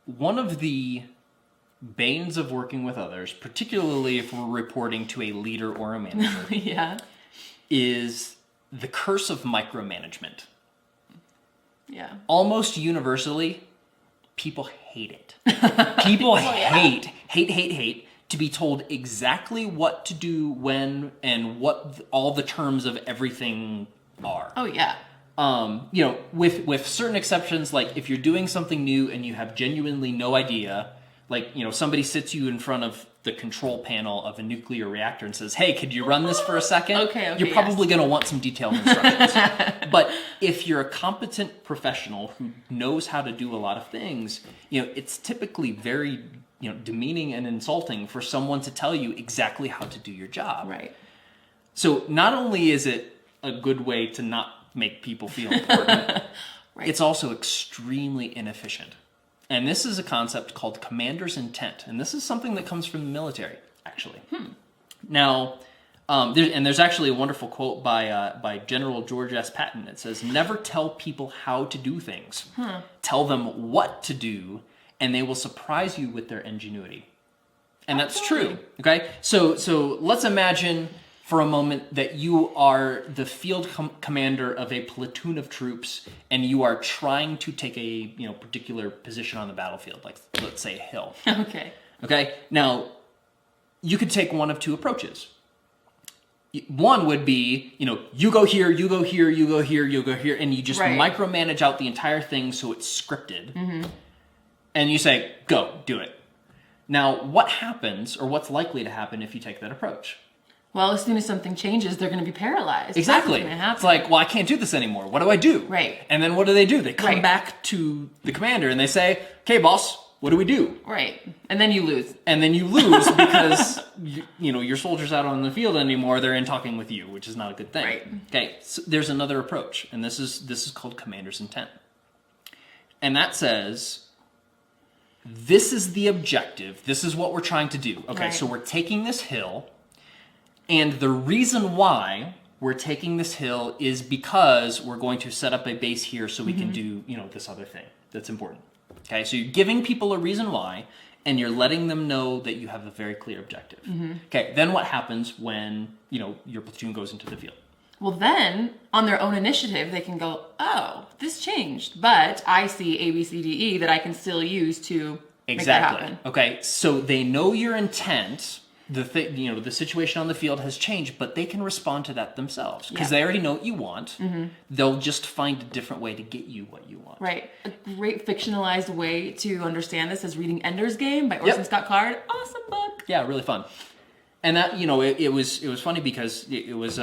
one of the banes of working with others, particularly if we're reporting to a leader or a manager, Yeah. is the curse of micromanagement. Yeah. Almost universally, people hate it. People hate to be told exactly what to do, when, and what all the terms of everything are. Oh, yeah. With certain exceptions, like if you're doing something new and you have genuinely no idea, like, somebody sits you in front of the control panel of a nuclear reactor and says, hey, could you run this for a second? Okay, you're probably going to want some detailed instructions. But if you're a competent professional who knows how to do a lot of things, it's typically very, demeaning and insulting for someone to tell you exactly how to do your job. Right. So not only is it a good way to not make people feel important, Right. it's also extremely inefficient. And this is a concept called commander's intent. And this is something that comes from the military, actually. Now, there's actually a wonderful quote by General George S. Patton. It says, never tell people how to do things. Tell them what to do, and they will surprise you with their ingenuity. And that's true. Okay? So let's imagine for a moment that you are the field commander of a platoon of troops, and you are trying to take a particular position on the battlefield, like let's say a hill. Okay. Now, you could take one of two approaches. One would be, you go here, you go here, you go here, you go here, and you just micromanage out the entire thing so it's scripted. Mm-hmm. And you say, go, do it. Now, what happens, or what's likely to happen if you take that approach? Well, as soon as something changes, they're going to be paralyzed. Exactly. That's what's gonna It's like, well, I can't do this anymore. What do I do? Right. And then what do? They come back to the commander and they say, okay, boss, what do we do? Right. And then you lose. And then you lose because, your soldiers out on the field anymore, they're in talking with you, which is not a good thing. Right. Okay, so there's another approach, and this is called commander's intent. And that says, this is the objective. This is what we're trying to do. Okay, so we're taking this hill, and the reason why we're taking this hill is because we're going to set up a base here so we can do, this other thing that's important. Okay, so you're giving people a reason why, and you're letting them know that you have a very clear objective. Okay, then what happens when, your platoon goes into the field? Well, then, on their own initiative, they can go, oh, this changed, but I see A, B, C, D, E that I can still use to make that happen. Okay, so they know your intent. The situation on the field has changed, but they can respond to that themselves because they already know what you want. They'll just find a different way to get you what you want. Right. A great fictionalized way to understand this is reading Ender's Game by Orson Scott Card. Awesome book. Yeah, really fun. And that it was funny because it was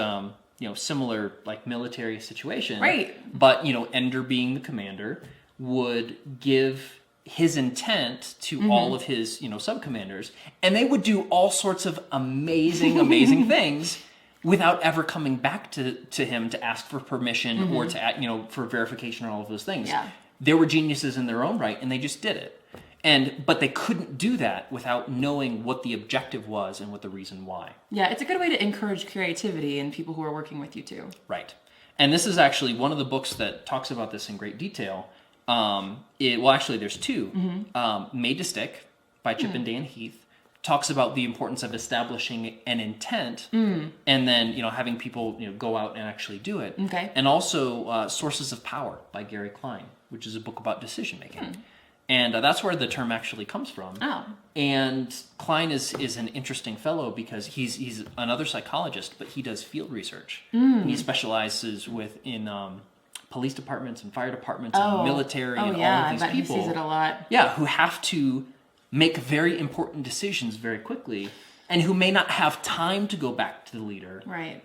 similar like military situation. Right. But Ender being the commander would give his intent to all of his, sub-commanders, and they would do all sorts of amazing things without ever coming back to him to ask for permission or to, for verification and all of those things. Yeah. They were geniuses in their own right, and they just did it. But they couldn't do that without knowing what the objective was and what the reason why. Yeah, it's a good way to encourage creativity in people who are working with you too. Right. And this is actually one of the books that talks about this in great detail. Actually, there's two. Made to Stick by Chip and Dan Heath talks about the importance of establishing an intent and then, having people, go out and actually do it. Okay. And also Sources of Power by Gary Klein, which is a book about decision making. And that's where the term actually comes from. Oh. And Klein is an interesting fellow because he's another psychologist, but he does field research. He specializes in police departments and fire departments and military and all of these people. He sees it a lot. Yeah, who have to make very important decisions very quickly and who may not have time to go back to the leader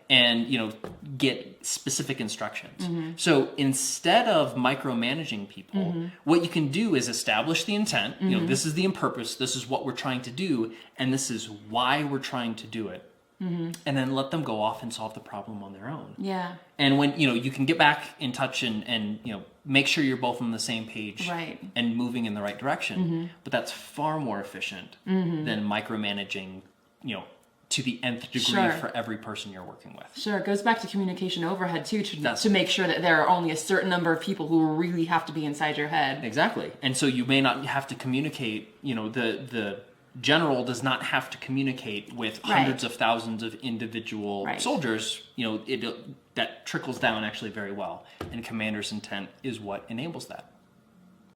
and get specific instructions. So instead of micromanaging people, what you can do is establish the intent. This is the purpose. This is what we're trying to do, and this is why we're trying to do it. And then let them go off and solve the problem on their own. Yeah. And when you can get back in touch and make sure you're both on the same page and moving in the right direction. But that's far more efficient than micromanaging to the nth degree Sure. for every person you're working with. Sure, it goes back to communication overhead too, That's- to make sure that there are only a certain number of people who really have to be inside your head. Exactly. And so you may not have to communicate, the general does not have to communicate with hundreds of thousands of individual soldiers. That trickles down actually very well. And commander's intent is what enables that.